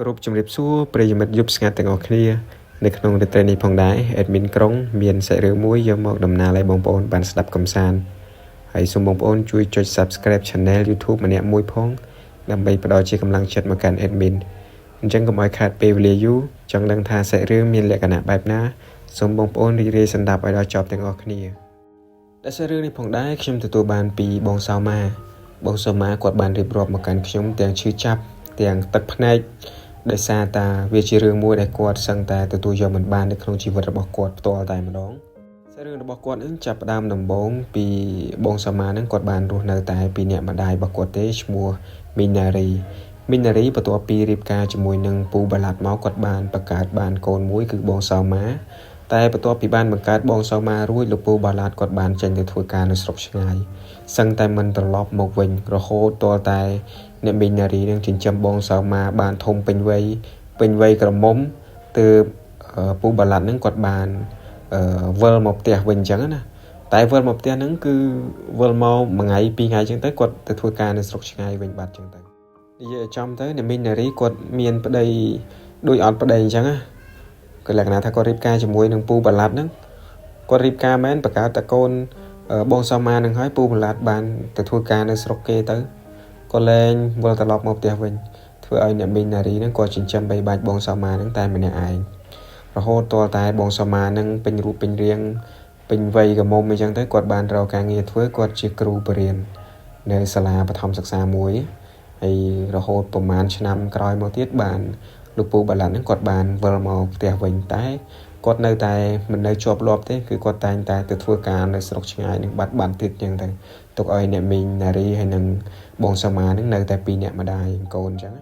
គ្រប់ជំរាបសួរប្រិយមិត្តយប់ស្ងាត់ទាំងអស់គ្នានៅក្នុងរាត្រីនេះផងដែរ admin ក្រុងមានសាច់រឿងមួយយកមកដំណើរឲ្យបងប្អូនបានស្ដាប់កំសាន្តហើយសូមបងប្អូនជួយចុច Subscribe Channel YouTube ម្នាក់មួយផងដើម្បីផ្ដល់ជាកម្លាំងចិត្តមកកាន់ admin អញ្ចឹងកុំឲ្យខាតពេលវេលាយូរចង់ដឹងថាសាច់រឿងមានលក្ខណៈបែបណាសូមបងប្អូនរីករាយស្ដាប់ឲ្យដល់ចប់ទាំងអស់គ្នាដែលសាច់រឿងនេះផងដែរខ្ញុំទទួលបានពីបងសៅម៉ាគាត់បានរៀបរាប់មកកាន់ខ្ញុំទាំងឈឺចាប់ទាំងទឹកភ្នែកដោយសារតាវាជារឿងមួយដែលគាត់សឹងតែទទួលយកមិនបាននៅក្នុងជីវិតរបស់គាត់ផ្ទាល់តែម្ដងសាច់រឿងរបស់គាត់នឹងចាប់ផ្ដើមដំបូងពីបងសៅម៉ានឹងគាត់បានរស់នៅតែពីអ្នកម្ដាយរបស់គាត់ទេឈ្មោះមីណារីបន្ទាប់ពីរៀបការជាមួយនឹងពូបាឡាត់មកគាត់បានបង្កើតបានកូនមួយគឺបងសៅម៉ាតែបន្ទាប់ពីបានបង្កើតបងសៅម៉ារួចលោកពូបាឡាត់គាត់បានចេញទៅធ្វើការនៅស្រុកឆ្ងាយសឹងតែមិនត្រឡប់មកវិញរហូតទាល់តែអ្នកមីណារីនឹងចិញ្ចឹមបងសៅម៉ាបានធំពេញវ័យក្រមុំទើបពូបាឡាត់នឹងគាត់បានវិលមកផ្ទះវិញអញ្ចឹងណាតែវិលមកផ្ទះហ្នឹងគឺវិលមកមួយថ្ងៃពីរថ្ងៃអញ្ចឹងទៅគាត់ទៅធ្វើការនៅស្រុកឆ្ងាយវិញបាត់អញ្ចឹងទៅនិយាយចំទៅអ្នកមីណារីគាត់មានប្តីដូចអត់ប្តីអញ្ចឹងណាគឺលក្ខណៈថាគាត់រៀបការជាមួយនឹងពូបាឡាត់ហ្នឹងគាត់រៀបការមែនបង្កើតតែកូនបងសៅម៉ានឹងហើយពូបាឡាត់បានទៅធ្វើការនៅស្រុកគេទៅក៏លែងវិលត្រឡប់មកផ្ទះវិញធ្វើឲ្យអ្នកមីណារីហ្នឹងគាត់ចិញ្ចឹមបីបាច់បងសៅម៉ាហ្នឹងតែម្នាក់ឯងរហូតទាល់តែបងសៅម៉ាហ្នឹងពេញរូបពេញរាងពេញវ័យក្រមុំអញ្ចឹងទៅគាត់បានរកការងារធ្វើគាត់ជាគ្រូបរិញ្ញាបត្រនៅសាលាបឋមសិក្សាមួយហើយរហូតប្រហែលឆ្នាំក្រោយមកទៀតបានលោកពូបាឡាត់ហ្នឹងគាត់បានវិលមកផ្ទះវិញតែគាត់នៅតែមិននៅជាប់លាប់ទេគឺគាត់តែងតែទៅធ្វើការនៅស្រុកឆ្ងាយនឹងបាត់ទៀតអញ្ចឹងទៅទុកឲ្យអ្នកមីងណារីហើយនឹងបងសៅម៉ានឹងនៅតែពីរអ្នកម្ដាយកូនអញ្ចឹង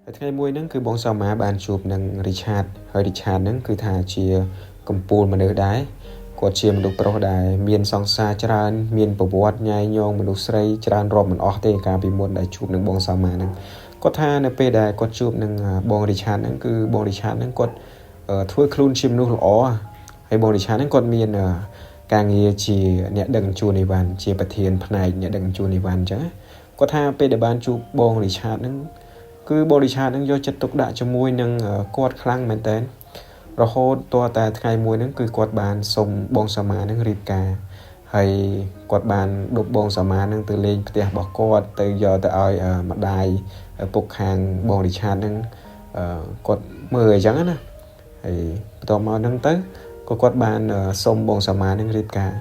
ហើយថ្ងៃមួយហ្នឹងគឺបងសៅម៉ាបានជួបនឹងរីឆាតហើយរីឆាតហ្នឹងគឺថាជាកំពូលមនុស្សដែរគាត់ជាមនុស្សប្រុសដែលមានសង្សារច្រើនមានប្រវត្តិញ៉ៃញងមនុស្សស្រីច្រើនរាប់មិនអស់ទេកាលពីមុនដែលជួបនឹងបងសៅម៉ាហ្នឹងគាត់ថានៅពេលដែលគាត់ជួបនឹងបងរីឆាតហ្នឹងគឺបងរីឆាតហ្នឹងគាត់ធ្វើខ្លួនជាមនុស្សល្អហើយបងរីឆាតហ្នឹងគាត់មានការងារជាអ្នកដឹកជញ្ជូនអីវ៉ាន់ជាប្រធានផ្នែកអ្នកដឹកជញ្ជូនអីវ៉ាន់អញ្ចឹងគាត់ថាពេលដែលបានជួបបងរីឆាតហ្នឹងគឺបងរីឆាតហ្នឹងយកចិត្តទុកដាក់ជាមួយនឹងគាត់ខ្លាំងមែនតើរហូតតតែថ្ងៃមួយហ្នឹងគឺគាត់បានសុំបងសៅម៉ាហ្នឹងរៀបការហើយគាត់បានដប់បងសៅម៉ាហ្នឹងទៅលេងផ្ទះរបស់គាត់ទៅយកទៅឲ្យម្ដាយពុកខាងបងរីឆាតហ្នឹងគាត់មើលអញ្ចឹងណាហើយបន្ទាប់មកហ្នឹងទៅក៏គាត់បានសុំបងសៅម៉ានឹងរៀបការ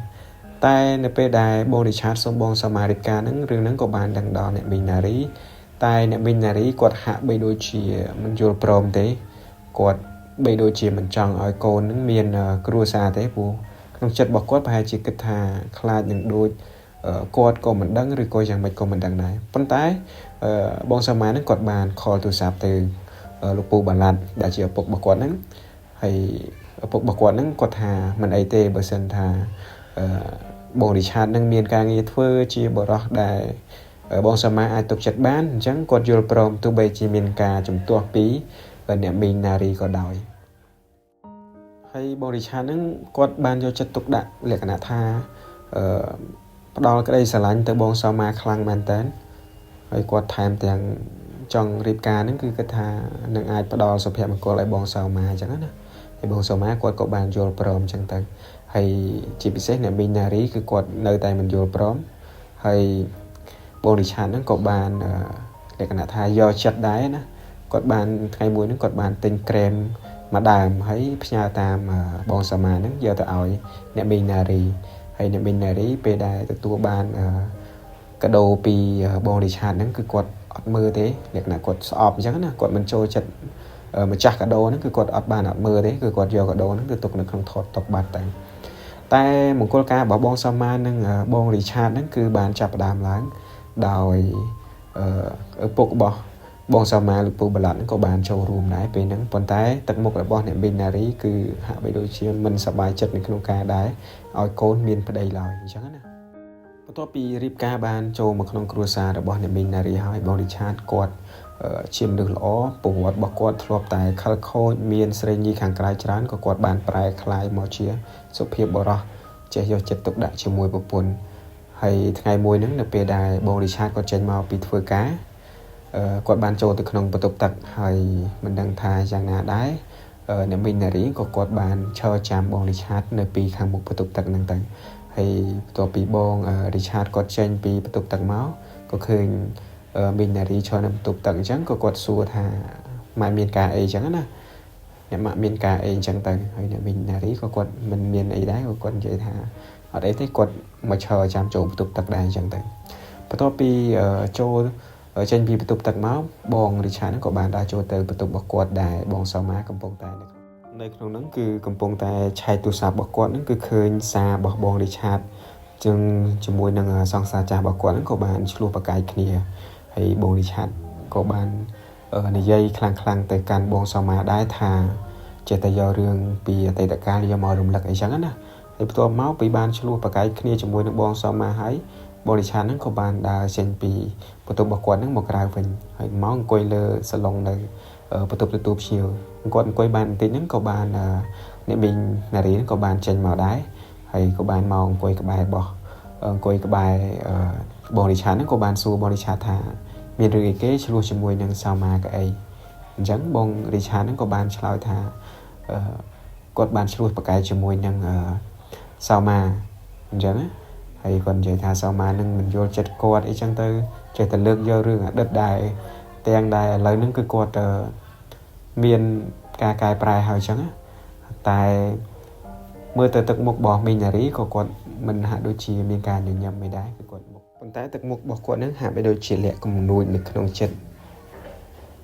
តែនៅពេលដែលបងរីឆាតសុំបងសៅម៉ារៀបការហ្នឹងរឿងហ្នឹងក៏បានដឹងដល់អ្នកមីណារីតែអ្នកមីណារីគាត់ហាក់បីដូចជាមិនយល់ព្រមទេគាត់បីដូចជាមិនចង់ឲ្យកូនហ្នឹងមានគ្រួសារទេព្រោះក្នុងចិត្តរបស់គាត់ប្រហែលជាគិតថាខ្លាចនឹងដូចគាត់ក៏មិនដឹងឬក៏យ៉ាងម៉េចក៏មិនដឹងដែរប៉ុន្តែបងសៅម៉ាហ្នឹងគាត់បានខលទូរស័ព្ទទៅលោកពូបាឡាត់ដែលជាឪពុករបស់គាត់ហ្នឹងហើយឪពុករបស់គាត់ហ្នឹងគាត់ថាមិនអីទេបើសិនថាបងរីឆាតនឹងមានការងារធ្វើជាបរិសុទ្ធដែលបងសៅម៉ាអាចទុកចិត្តបានអញ្ចឹងគាត់យល់ព្រមទោះបីជាមានការជំទាស់ពីអ្នកមីងណារីក៏ដោយហើយបងរីឆាតហ្នឹងគាត់បានយកចិត្តទុកដាក់លក្ខណៈថាផ្ដល់ក្តីស្រឡាញ់ទៅបងសៅម៉ាខ្លាំងមែនតើហើយគាត់ថែមទាំងចង់រៀបការហ្នឹងគឺគាត់ថានឹងអាចផ្ដល់សុភមង្គលឲ្យបងសៅម៉ាអញ្ចឹងណាហើយបងសៅម៉ាគាត់ក៏បានយល់ព្រមអញ្ចឹងទៅហើយជាពិសេសអ្នកមីងណារីគឺគាត់នៅតែមិនយល់ព្រមហើយបងរីឆាតហ្នឹងក៏បានលក្ខណៈថាយកចិត្តដែរណាគាត់បានថ្ងៃមួយហ្នឹងគាត់បានទិញក្រែមមួយដើមហើយផ្ញើតាមបងសៅម៉ាហ្នឹងយកទៅឲ្យអ្នកមីងណារីហើយអ្នកមីងណារីពេលដែលទទួលបានកាដូពីបងរីឆាតហ្នឹងគឺគាត់អត់មើលទេលក្ខណៈគាត់ស្អប់អញ្ចឹងណាគាត់មិនចូលចិត្តម្ចាស់កាដូហ្នឹងគឺគាត់អត់មើលទេគឺគាត់យកកាដូហ្នឹងទៅទុកនៅក្នុងថតតុកបាត់តែមង្គលការរបស់បងសៅម៉ានិងបងរីឆាតហ្នឹងគឺបានចាប់ផ្ដើមឡើងដោយឪពុករបស់បងសៅម៉ាលោកពូបាឡាត់ហ្នឹងក៏បានចូលរួមដែរពេលហ្នឹងប៉ុន្តែទឹកមុខរបស់អ្នកមីងណារីគឺហាក់បីដូចជាមិនសប្បាយចិត្តនៅក្នុងការដែរឲ្យកូនមានប្តីឡើយអញ្ចឹងណាបន្ទាប់ពីរៀបការបានចូលមកក្នុងគ្រួសាររបស់អ្នកមីងណារីហើយបងរីឆាតគាត់ជាមនុស្សល្អប្រវត្តិរបស់គាត់ធ្លាប់តែខលខូចមានស្រីញីខាងក្រៅច្រើនក៏គាត់បានប្រែក្លាយមកជាសុភាពបុរសចេះយកចិត្តទុកដាក់ជាមួយប្រពន្ធហើយថ្ងៃមួយហ្នឹងនៅពេលដែលបងរីឆាតគាត់ចេញមកពីធ្វើការ គាត់បានចូលទៅក្នុងបន្ទប់ទឹកហើយមិនដឹងថាយ៉ាងណាដែរអ្នកមីងនារីក៏គាត់បានឈរចាំបងរីឆាតនៅពីខាងមុខបន្ទប់ទឹកហ្នឹងទៅហើយបន្ទាប់ពីបងរីឆាតគាត់ចេញពីបន្ទប់ទឹកមកក៏ឃើញមីងនារីឈរនៅបន្ទប់ទឹកអញ្ចឹងក៏គាត់សួរថាម៉ែមានការអីអញ្ចឹងណាអ្នកម៉ាក់មានការអីអញ្ចឹងទៅហើយអ្នកមីងនារីក៏គាត់មិនមានអីដែរក៏គាត់និយាយថាអត់អីទេគាត់មកឈរចាំចូលបន្ទប់ទឹកដែរអញ្ចឹងទៅបន្ទាប់ពីចូលចេញពីបន្ទប់ទឹកមកបងរីឆាតហ្នឹងក៏បានដើរចូលទៅបន្ទប់របស់គាត់ដែរបងសមាកំពុងតែនៅក្នុងហ្នឹងគឺកំពុងតែឆែកទូរស័ព្ទរបស់គាត់ហ្នឹងគឺឃើញសាររបស់បងរីឆាតចឹងជាមួយនឹងសង្សារចាស់របស់គាត់ហ្នឹងក៏បានឆ្លោះប្រកែកគ្នាហើយបងរីឆាតក៏បាននិយាយខ្លាំងៗទៅកាន់បងសមាដែរថាចេះតែយករឿងពីអតីតកាលយកមករំលឹកអីចឹងណាហើយបន្ទាប់មកពីបានឆ្លោះប្រកែកគ្នាជាមួយនឹងបងសមាហើយបងរីឆាតហ្នឹងក៏បានដើរចេញពីបន្ទប់របស់គាត់ហ្នឹងមកក្រៅវិញហើយមកអង្គុយលើសាឡុងនៅបន្ទប់ទទួលភ្ញៀវគាត់អង្គុយបានបន្តិចហ្នឹងក៏បានអ្នកមីងនារីហ្នឹងក៏បានចេញមកដែរហើយក៏បានមកអង្គុយក្បែរបងរីឆាតហ្នឹងក៏បានសួរបងរីឆាតថាមានរឿងអីគេឆ្លោះជាមួយនឹងសៅម៉ាកអីអញ្ចឹងបងរីឆាតហ្នឹងក៏បានឆ្លើយថាគាត់បានឆ្លោះប្រកែកជាមួយនឹងសៅម៉ាអញ្ចឹងណាហើយគាត់និយាយថាសៅម៉ានឹងមិនយល់ចិត្តគាត់អីចឹងទៅចេះតែលើកយករឿងអតីតដែរទាំងដែរឥឡូវហ្នឹងគឺគាត់មានការកែប្រែហើយចឹងតែមើលទៅទឹកមុខរបស់មីងនារីក៏គាត់មិនហាក់ដូចជាមានការញញឹមមិនដែរគឺគាត់មុខប៉ុន្តែទឹកមុខរបស់គាត់ហ្នឹងហាក់បីដូចជាលាក់គំនួចនៅក្នុងចិត្ត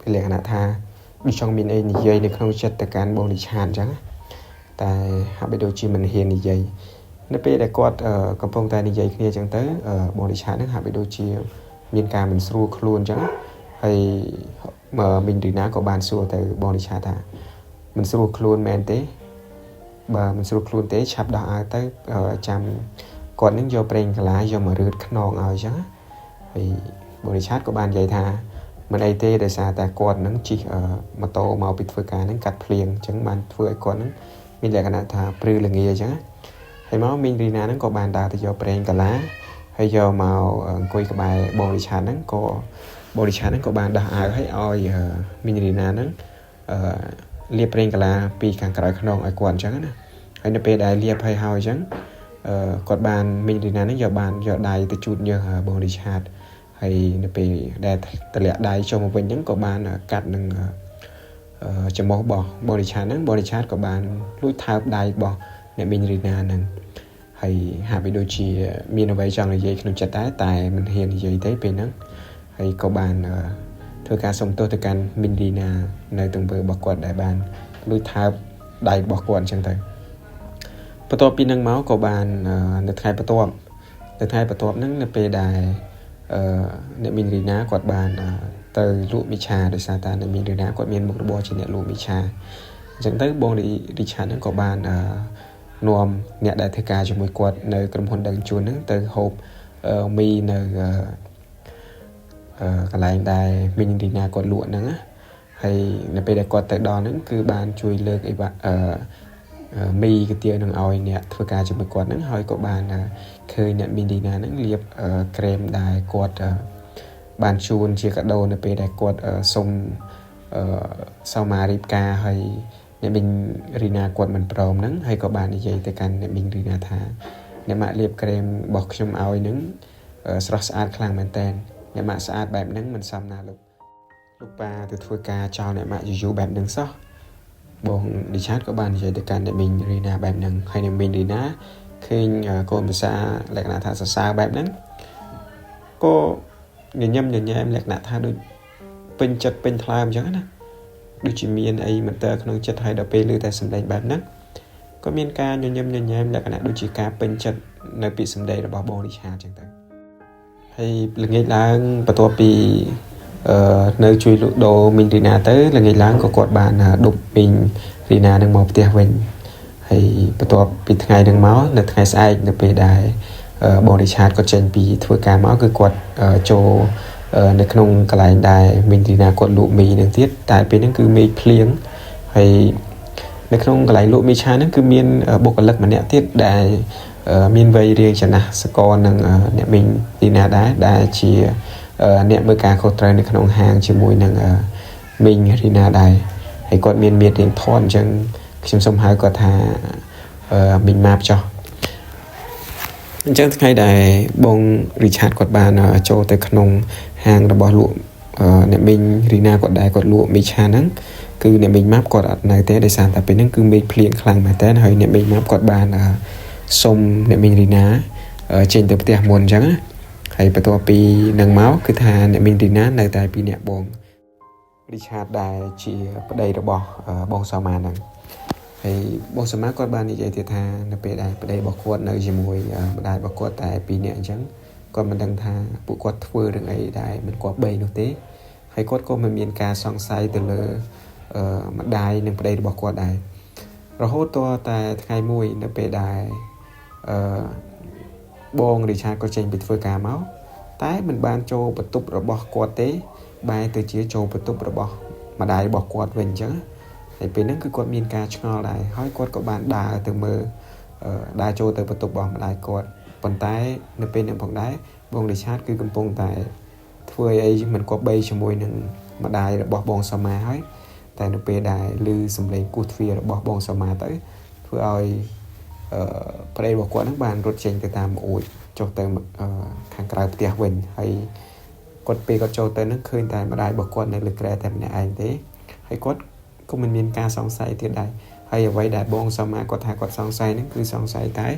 ពីលក្ខណៈថាដូចចង់មានអីនិយាយនៅក្នុងចិត្តទៅកាន់បងរីឆាតចឹងតែហាក់បីដូចជាមិនហ៊ាននិយាយនៅពេលដែលគាត់កំពុងតែនិយាយគ្នាចឹងទៅបងរីឆាតហ្នឹងហាក់បីដូចជាមានការមិនស្រួលខ្លួនចឹងហើយមីងរីណាក៏បានសួរទៅបងរីឆាតថាមិនស្រួលខ្លួនមែនទេបើមិនស្រួលខ្លួនទេឆាប់ដោះអាវទៅចាំគាត់នឹងយកប្រេងកាឡាយកមករឺតខ្នងឲ្យចឹងហើយបងរីឆាតក៏បាននិយាយថាមិនអីទេដោយសារតែគាត់នឹងជិះម៉ូតូមកពីធ្វើការនឹងកាត់ភ្លៀងចឹងបានធ្វើឲ្យគាត់នឹងមានលក្ខណៈថាព្រឺល្ងាចឹងហើយមកមីងរីណាហ្នឹងក៏បានដើរទៅយកប្រេងកាឡាហើយយកមកអង្គុយក្បែរបងរីឆាតហ្នឹងក៏បងរីឆាតហ្នឹងក៏បានដោះអាវឲ្យមីងរីណាហ្នឹងលាបប្រេងកាឡាពីខាងក្រោយខ្នងឲ្យគាត់អញ្ចឹងណាហើយនៅពេលដែលលាបហើយអញ្ចឹងគាត់បានមីងរីណាហ្នឹងយកដៃទៅជូតញើសបងរីឆាតហើយនៅពេលដែលតម្លាក់ដៃចូលមកវិញហ្នឹងក៏បានកាត់នឹងច្រមុះរបស់បងរីឆាតហ្នឹងបងរីឆាតក៏បានលួចថើបដៃរបស់អ្នកមីងរីណាហ្នឹងហើយហាក់បីដូចជាមានអ្វីចង់និយាយក្នុងចិត្តដែរតែមិនហ៊ាននិយាយទេពេលហ្នឹងហើយក៏បានធ្វើការសុំទោសទៅកាន់មីងរីណានៅទង្វើរបស់គាត់ដែលបានលួចថើបដៃរបស់គាត់អញ្ចឹងទៅបន្ទាប់ពីនឹងមកក៏បាននៅថ្ងៃបន្ទាប់ហ្នឹងនៅពេលដែលអ្នកមីងរីណាគាត់បានទៅលក់មីឆាដោយសារតែអ្នកមីងរីណាគាត់មានមុខរបរជាអ្នកលក់មីឆាអញ្ចឹងទៅបងរីឆាតហ្នឹងក៏បាននាំអ្នកដែលធ្វើការជាមួយគាត់នៅក្រុមហ៊ុនដឹកជញ្ជូនហ្នឹងទៅហូបមីនៅកន្លែងដែលមីងរីណាគាត់លក់ហ្នឹងណាហើយនៅពេលដែលគាត់ទៅដល់ហ្នឹងគឺបានជួយលើកមីគុយទាវនឹងឲ្យអ្នកធ្វើការជាមួយគាត់ហ្នឹងហើយក៏បានឃើញអ្នកមីងរីណាហ្នឹងលាបក្រែមដែលគាត់បានជូនជាកាដូនៅពេលដែលគាត់សុំសៅម៉ារៀបការហើយអ្នកមីងរីណាគាត់មិនព្រមហ្នឹងហើយក៏បាននិយាយទៅកាន់អ្នកមីងរីណាថាអ្នកម៉ាក់លាបក្រែមរបស់ខ្ញុំឲ្យហ្នឹងស្រស់ស្អាតខ្លាំងមែនតើអ្នកម៉ាក់ស្អាតបែបហ្នឹងមិនសមណាលោកប៉ាទៅធ្វើការចោលអ្នកម៉ាក់យូរបែបហ្នឹងសោះបងរីឆាតក៏បាននិយាយទៅកាន់អ្នកមីងរីណាបែបហ្នឹងហើយអ្នកមីងរីណាឃើញកូនភាសាលក្ខណៈថាសរសើរបែបហ្នឹងក៏ញញឹមញញែមលក្ខណៈថាដូចពេញចិត្តពេញថ្លើមអញ្ចឹងណាដូចជាមានអីមិនតើក្នុងចិត្តហើយដល់ពេលឮតែសម្ដែងបែបហ្នឹងក៏មានការញញឹមញញែមលក្ខណៈដូចជាការពេញចិត្តនៅពីសម្ដែងរបស់បងរីឆាតអញ្ចឹងទៅហើយល្ងាចឡើងបន្ទាប់ពីនៅជួយលក់ដូរមីងរីណាទៅល្ងាចឡើងក៏គាត់បានដុបមីងរីណានឹងមកផ្ទះវិញហើយបន្ទាប់ពីថ្ងៃហ្នឹងមកនៅថ្ងៃស្អែកនៅពេលដែលបងរីឆាតគាត់ចេញពីធ្វើការមកគឺគាត់ចូលនៅក្នុងកន្លែងដែលមីងរីណាគាត់លក់មីនឹងទៀតតែពេលហ្នឹងគឺមេឃភ្លៀងហើយនៅក្នុងកន្លែងលក់មីឆាហ្នឹងគឺមានបុគ្គលិកម្នាក់ទៀតដែលមានវ័យរាងចំណាស់សកលនឹងអ្នកមីងរីណាដែរដែលជា អ្នកមើលការខុសត្រូវនៅក្នុងហាងជាមួយនឹងមីងរីណាដែរហើយគាត់មានរៀងថនអញ្ចឹងខ្ញុំសូមហៅគាត់ថាមីងម៉ាប់ចុះអញ្ចឹងថ្ងៃដែលបងរីឆាតគាត់បានចូលទៅក្នុងហាងរបស់លក់អ្នកមីងរីណាគាត់ដែរគាត់លក់មីឆាហ្នឹងគឺអ្នកមីងម៉ាប់គាត់អត់នៅទេដោយសារតែពេលហ្នឹងគឺមេឃភ្លៀងខ្លាំងមែនតើហើយអ្នកមីងម៉ាប់គាត់បានសុំអ្នកមីងរីណាចេញទៅផ្ទះមុនអញ្ចឹងណាហើយបន្ទាប់ពីនឹងមកគឺថាអ្នកមីងរីណានៅតែពីអ្នកបងរីឆាតដែលជាប្តីរបស់បងសាម៉ាហ្នឹងហើយបងសាម៉ាគាត់បាននិយាយទៀតថានៅពេលដែលប្តីរបស់គាត់នៅជាមួយម្ដាយរបស់គាត់តែ2នាក់អញ្ចឹងគាត់មិនដឹងថាពួកគាត់ធ្វើរឿងអីដែលមិនគប្បីនោះទេហើយគាត់ក៏មិនមានការសង្ស័យទៅលើម្ដាយនិងប្តីរបស់គាត់ដែររហូតតតែថ្ងៃមួយនៅពេលដែលបងរីឆាតក៏ចេញពីធ្វើការមកតែមិនបានចូលបន្ទប់របស់គាត់ទេបែរទៅជាចូលបន្ទប់របស់ម្ដាយរបស់គាត់វិញអញ្ចឹងហើយពេលហ្នឹងគឺគាត់មានការឆ្ងល់ដែរហើយគាត់ក៏បានដើរទៅមើលដើរចូលទៅបន្ទប់របស់ម្ដាយគាត់ប៉ុន្តែនៅពេលហ្នឹងផងដែរបងរីឆាតគឺកំពុងតែធ្វើអីមិនគប្បីជាមួយនឹងម្ដាយរបស់បងសាម៉ាហើយតែនៅពេលដែលឮសំឡេងគោះទ្វាររបស់បងសាម៉ាទៅធ្វើឲ្យប្តីរបស់គាត់ហ្នឹងបានរត់ចេញទៅតាមអួចចុះទៅខាងក្រៅផ្ទះវិញហើយគាត់ពេលគាត់ចូលទៅហ្នឹងឃើញតែម្ដាយរបស់គាត់នៅលើគ្រែតែម្នាក់ឯងទេហើយគាត់ក៏មិនមានការសង្ស័យទៀតដែរហើយអ្វីដែលបងសាម៉ាគាត់ថាគាត់សង្ស័យហ្នឹងគឺសង្ស័យតែ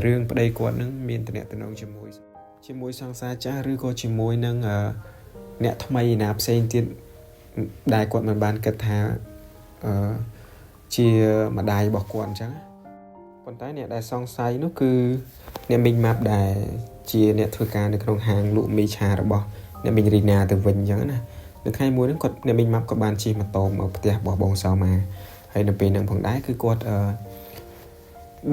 រឿងប្តីគាត់ហ្នឹងមានតំណែងជាមួយសង្សារចាស់ឬក៏ជាមួយនឹងអ្នកថ្មីណាផ្សេងទៀតដែលគាត់មិនបានគិតថាជាម្ដាយរបស់គាត់អញ្ចឹងប៉ុន្តែអ្នកដែលសង្ស័យនោះគឺអ្នកមីងម៉ាប់ដែលជាអ្នកធ្វើការនៅក្នុងហាងលក់មីឆារបស់អ្នកមីងរីណាទៅវិញអញ្ចឹងណានៅថ្ងៃមួយហ្នឹងគាត់អ្នកមីងម៉ាប់ក៏បានជិះម៉ូតូមកផ្ទះរបស់បងសាម៉ាហើយនៅពេលហ្នឹងផងដែរគឺគាត់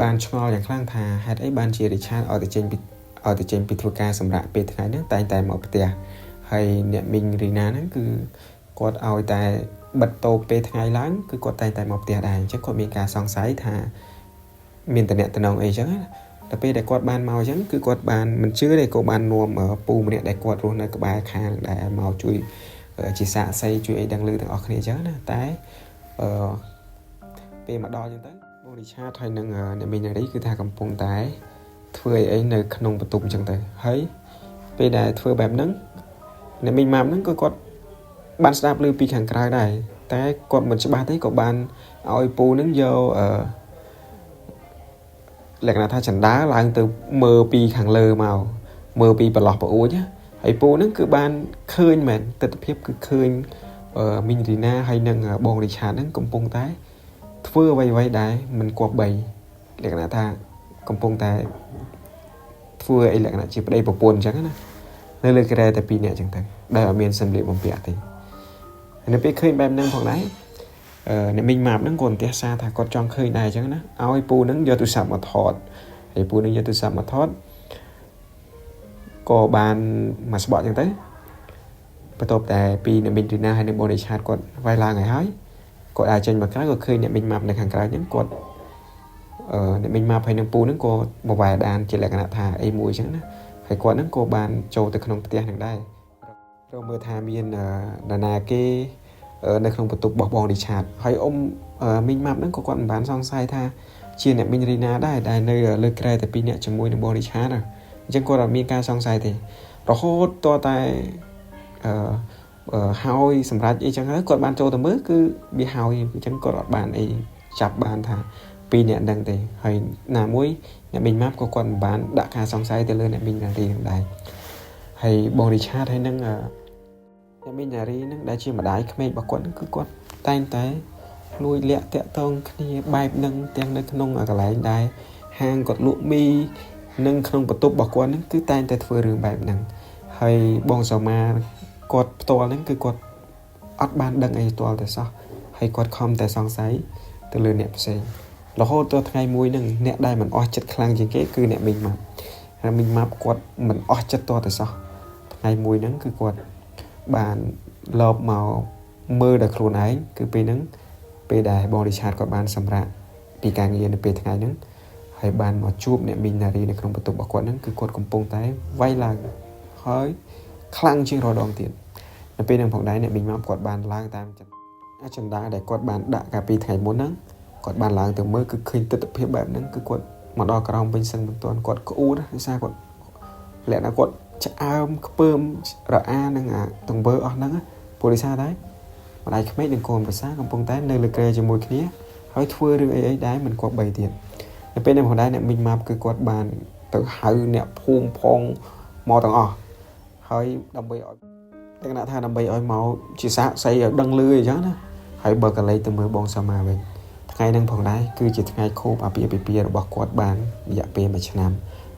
បានឆ្ងល់យ៉ាងខ្លាំងថាហេតុអីបានជារីឆាតឲ្យទៅចេញពីធ្វើការសម្រាប់ពេលថ្ងៃហ្នឹងតែងតែមកផ្ទះហើយអ្នកមីងរីណាហ្នឹងគឺគាត់ឲ្យតែបិទតូបពេលថ្ងៃឡើងគឺគាត់តែងតែមកផ្ទះដែរអញ្ចឹងគាត់មានការសង្ស័យថាមានតំណែងអីចឹងតែពេលដែលគាត់បានមកអញ្ចឹងគឺគាត់បានមិនជឿទេក៏បាននាំពូម្នាក់ដែលគាត់រស់នៅក្បែរខាងដែលមកជួយជាសាក្សីជួយអីដឹងឮទាំងអស់គ្នាអញ្ចឹងណាតែពេលមកដល់អញ្ចឹងទៅបងរីឆាតហើយនឹងអ្នកមីងនារីគឺថាកំពុងតែធ្វើអីនៅក្នុងបន្ទប់អញ្ចឹងទៅហើយពេលដែលធ្វើបែបហ្នឹងអ្នកមីងម៉ាប់ហ្នឹងក៏គាត់បានស្ដាប់ឮពីខាងក្រៅដែរតែគាត់មិនច្បាស់ទេក៏បានឲ្យពូហ្នឹងយកលក្ខណៈថាចណ្ដើឡើងទៅមើលពីខាងលើមកមើលពីប្រឡោះប្រអួចហើយពូហ្នឹងគឺបានឃើញមែនទស្សនវិជ្ជាគឺឃើញមីងរីណាហើយនឹងបងរីឆាតហ្នឹងកំពុងតែធ្វើអ្វីដែលមិនគប្បីលក្ខណៈថាកំពុងតែធ្វើអីលក្ខណៈជាប្តីប្រពន្ធអញ្ចឹងណានៅលើក្រែតែ2នាក់អញ្ចឹងទៅដែលអត់មានសម្លៀកបំពាក់ទេនៅពេលឃើញបែបហ្នឹងផងដែរអ្នកមីងម៉ាប់ហ្នឹងគាត់អន្តះសារថាគាត់ចង់ឃើញដែរអញ្ចឹងណាឲ្យពូហ្នឹងយកទូរស័ព្ទមកថតហើយពូហ្នឹងយកទូរស័ព្ទមកថតក៏បានមកស្បក់អញ្ចឹងទៅបន្ទាប់តែពីអ្នកមីងរីណាហើយនឹងបងរីឆាតគាត់វាយឡើងហើយគាត់អាចចេញមកក្រៅក៏ឃើញអ្នកមីងម៉ាប់នៅខាងក្រៅអញ្ចឹងគាត់អ្នកមីងម៉ាប់ហើយនឹងពូហ្នឹងក៏មកវាយដានជាលក្ខណៈថាអីមួយអញ្ចឹងណាហើយគាត់ហ្នឹងក៏បានចូលទៅក្នុងផ្ទះហ្នឹងដែររកមើលថាមាននរណាគេនៅក្នុងបន្ទប់របស់បងរីឆាតហើយមីងម៉ាប់ហ្នឹងក៏គាត់មិនបានសង្ស័យថាជាអ្នកមីងរីណាដែរដែលនៅលើក្រែតែ2នាក់ជាមួយនឹងបងរីឆាតអញ្ចឹងគាត់អត់មានការសង្ស័យទេរហូតតតែហើយសម្រាប់អីចឹងហើយគាត់បានចូលទៅមើលគឺវាហើយអញ្ចឹងគាត់អត់បានអីចាប់បានថា2នាក់ហ្នឹងទេហើយណាមួយអ្នកមីងម៉ាប់ក៏គាត់មិនបានដាក់ការសង្ស័យទៅលើអ្នកមីងនារីហ្នឹងដែរហើយបងរីឆាតហើយនឹងអ្នកមីងនារីហ្នឹងដែលជាម្ដាយក្មេករបស់គាត់ហ្នឹងគឺគាត់តែងតែលួចលាក់តាក់ទងគ្នាបែបហ្នឹងទាំងនៅក្នុងកន្លែងដែរហាងគាត់លក់មីនិងក្នុងបន្ទប់របស់គាត់ហ្នឹងគឺតែងតែធ្វើរឿងបែបហ្នឹងហើយបងសាម៉ាគាត់ផ្ទាល់ហ្នឹងគឺគាត់អត់បានដឹងអីផ្ទាល់តែសោះហើយគាត់ខំតែសង្ស័យទៅលើអ្នកផ្សេងរហូតដល់ថ្ងៃមួយហ្នឹងអ្នកដែលមិនអស់ចិត្តខ្លាំងជាងគេគឺអ្នកមីងម៉ាប់ហើយមីងម៉ាប់គាត់មិនអស់ចិត្តតតែសោះថ្ងៃមួយហ្នឹងគឺគាត់បានលបមកមើលដល់ខ្លួនឯងគឺពេលហ្នឹងពេលដែលបងរីឆាតគាត់បានសម្រាប់ពីការងារនៅពេលថ្ងៃហ្នឹងហើយបានមកជួបអ្នកមីងនារីនៅក្នុងបន្ទប់របស់គាត់ហ្នឹងគឺគាត់កំពុងតែវាយឡើងហើយ ខ្លាំងជាងរដងទៀតនៅពេលនឹងផងដែរអ្នកមីងម៉ាប់គាត់បានឡើងតាមអចិន្តាដែលគាត់បានដាក់កាលពីថ្ងៃមុនហ្នឹងគាត់បានឡើងទៅមើលគឺឃើញទស្សនវិជ្ជាបែបហ្នឹងគឺគាត់មកដល់ក្រោមវិញសឹងមិនទាន់គាត់ក្អួតដោយសារគាត់លក្ខណៈគាត់ឆ្អើមខ្ពើមរអានឹងអាទង្វើអស់ហ្នឹងព្រោះដោយសារតែម្ដាយក្មេកនិងកូនប្រសាកំពុងតែនៅលើក្រែជាមួយគ្នាហើយធ្វើរឿងអីដែរមិនគប្បីទៀតនៅពេលនេះផងដែរអ្នកមីងម៉ាប់គឺគាត់បានទៅហៅអ្នកភូមិផងមកទាំងអស់ហើយដើម្បីឲ្យទាំងអ្នកថាដើម្បីឲ្យមកជាសាក្សីឲ្យដឹងលឺអញ្ចឹងណាហើយបើកលេចទៅមើលបងសាមាវិញថ្ងៃហ្នឹងផងដែរគឺជាថ្ងៃខូបអាពាហ៍ពិពាហ៍របស់គាត់បានរយៈពេល1ឆ្នាំ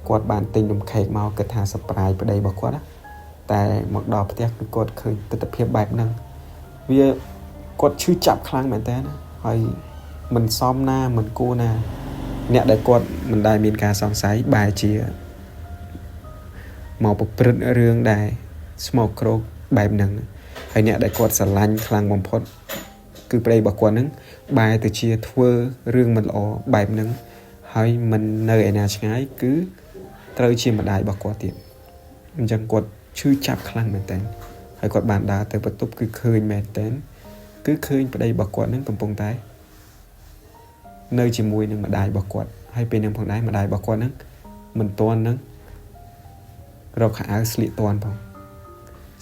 គាត់បានទិញនំខេកមកគិតថាសប្រៃប្តីរបស់គាត់ណាតែមកដល់ផ្ទះគឺគាត់ឃើញទស្សនវិជ្ជាបែបហ្នឹងវាគាត់ឈឺចាប់ខ្លាំងមែនតើណាហើយមិនសមណាមិនគួរណាអ្នកដែលគាត់មិនដែលមានការសង្ស័យបែរជាមកប្រព្រឹត្តរឿងដែលស្មោកគ្រោកបែបហ្នឹងហើយអ្នកដែលគាត់ស្រឡាញ់ខ្លាំងបំផុតគឺប្តីរបស់គាត់ហ្នឹងបែរទៅជាធ្វើរឿងមិនល្អបែបហ្នឹងហើយមិននៅឯណាឆ្ងាយគឺត្រូវជាម្ដាយរបស់គាត់ទៀតអញ្ចឹងគាត់ឈឺចាប់ខ្លាំងមែនតើហើយគាត់បានដើរទៅបន្ទប់គឺឃើញមែនតើគឺឃើញប្តីរបស់គាត់ហ្នឹងកំពុងតែនៅជាមួយនឹងម្ដាយរបស់គាត់ហើយពេលហ្នឹងផងដែរម្ដាយរបស់គាត់ហ្នឹងមិនទាន់នឹងរកខោអាវស្លៀកទាន់ផង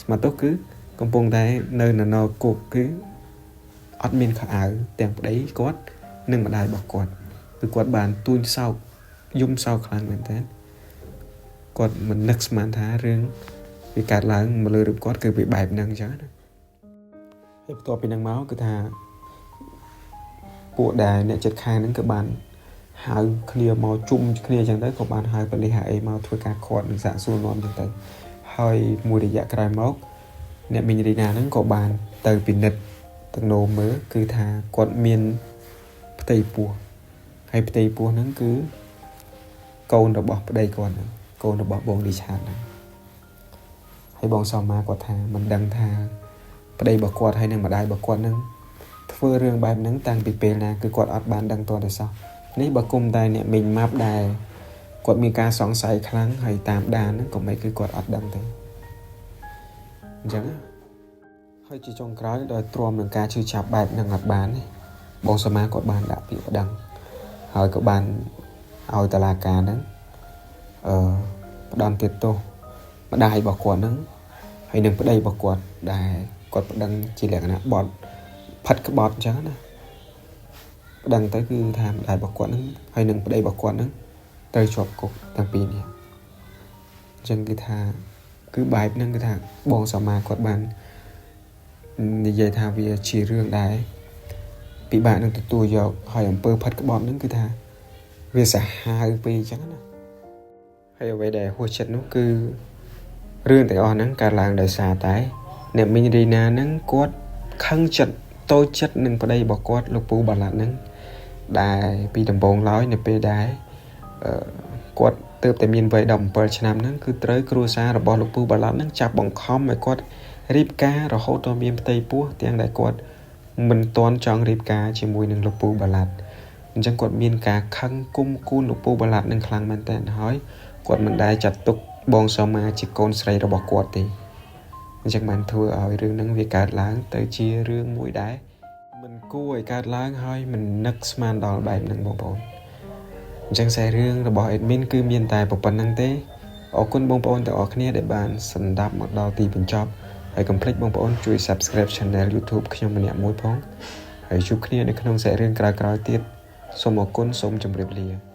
ស្មាតទៅគឺកំពុងតែនៅណោគុកគឺអត់មានខោអាវទាំងប្តីគាត់និងម្ដាយរបស់គាត់គឺគាត់បានទួញសោកយំសោកខ្លាំងមែនតើគាត់មិននឹកស្មានថារឿងវាកើតឡើងមកលើរូបគាត់គឺវាបែបហ្នឹងអញ្ចឹងណាហើយបន្ទាប់ពីហ្នឹងមកគឺថាពួកដែលអ្នកចិត្តខាងហ្នឹងក៏បានហៅគ្នាមកជុំគ្នាអញ្ចឹងទៅក៏បានហៅប៉ូលីស HA មកធ្វើការឃាត់និងសាកសួរនាំអញ្ចឹងទៅហើយមួយរយៈក្រោយមកអ្នកមីងរីណាហ្នឹងក៏បានទៅពិនិត្យទាំងនោមមើលគឺថាគាត់មានផ្ទៃពោះហើយផ្ទៃពោះហ្នឹងគឺកូនរបស់ប្តីគាត់ហ្នឹងកូនរបស់បងលីឆាតហ្នឹងហើយបងសមាគាត់ថាមិនដឹងថាប្តីរបស់គាត់ហើយនិងម្ដាយរបស់គាត់ហ្នឹងធ្វើរឿងបែបហ្នឹងតាំងពីពេលណាគឺគាត់អត់បានដឹងទាល់តែសោះនេះបើគុំតែអ្នកមីងម៉ាប់ដែរគាត់មានការសង្ស័យខ្លាំងហើយតាមដានហ្នឹងក៏មិនគឺគាត់អត់ដឹងទេអញ្ចឹងហើយជាចុងក្រោយដោយទ្រាំនឹងការឈឺចាប់បែបហ្នឹងអត់បានទេបងសមាគាត់បានដាក់ពាក្យប្តឹងហើយក៏បានឲ្យតុលាការហ្នឹងផ្ដន្ទាទោសម្ដាយរបស់គាត់ហ្នឹងហើយនឹងប្តីរបស់គាត់ដែលគាត់ប្តឹងជាលក្ខណៈបទផិតក្បត់អញ្ចឹងណាប្តឹងទៅគឺថាម្ដាយរបស់គាត់ហ្នឹងហើយនឹងប្តីរបស់គាត់ហ្នឹងត្រូវជាប់គុកទាំងពីរនេះអញ្ចឹងគឺថាគឺបែបហ្នឹងគឺថាបងសមាគាត់បាននិយាយថាវាជារឿងដែរពិបាកនឹងទទួលយកហើយអំពើផិតក្បត់ហ្នឹងគឺថាវាសាហាវពេកអញ្ចឹងណាហើយអ្វីដែលហួសចិត្តនោះគឺរឿងទាំងអស់ហ្នឹងកើតឡើងដោយសារតែអ្នកមីងរីណាហ្នឹងគាត់ខឹងចិត្តតូចចិត្តនឹងប្តីរបស់គាត់លោកពូបាឡាត់ហ្នឹងដែលពីដំបូងឡើយនៅពេលដែលគាត់ទើបតែមានវ័យ17ឆ្នាំហ្នឹងគឺត្រូវគ្រួសាររបស់លោកពូបាឡាត់ហ្នឹងចាប់បង្ខំឲ្យគាត់រៀបការរហូតដល់មានផ្ទៃពោះទាំងដែលគាត់មិនទាន់ចង់រៀបការជាមួយនឹងលោកពូបាឡាត់អញ្ចឹងគាត់មានការខឹងគុំគូនលោកពូបាឡាត់នឹងខ្លាំងមែនតើហើយគាត់មិនដែលចាត់ទុកបងសមាជាកូនស្រីរបស់គាត់ទេអញ្ចឹងបានធ្វើឲ្យរឿងហ្នឹងវាកើតឡើងទៅជារឿងមួយដែរមិនគួរឲ្យកើតឡើងហើយមិននឹកស្មានដល់បែបហ្នឹងបងប្អូនអញ្ចឹងខ្សែរឿងរបស់ admin គឺមានតែប៉ុណ្្នឹងទេអរគុណបងប្អូនទាំងអស់គ្នាដែលបានស្ដាប់មកដល់ទីបញ្ចប់ហើយកុំភ្លេចបងប្អូនជួយ Subscribe Channel YouTube ខ្ញុំម្នាក់មួយផងហើយជួបគ្នានៅក្នុងខ្សែរឿងក្រោយៗទៀតសូមអរគុណសូមជម្រាបលា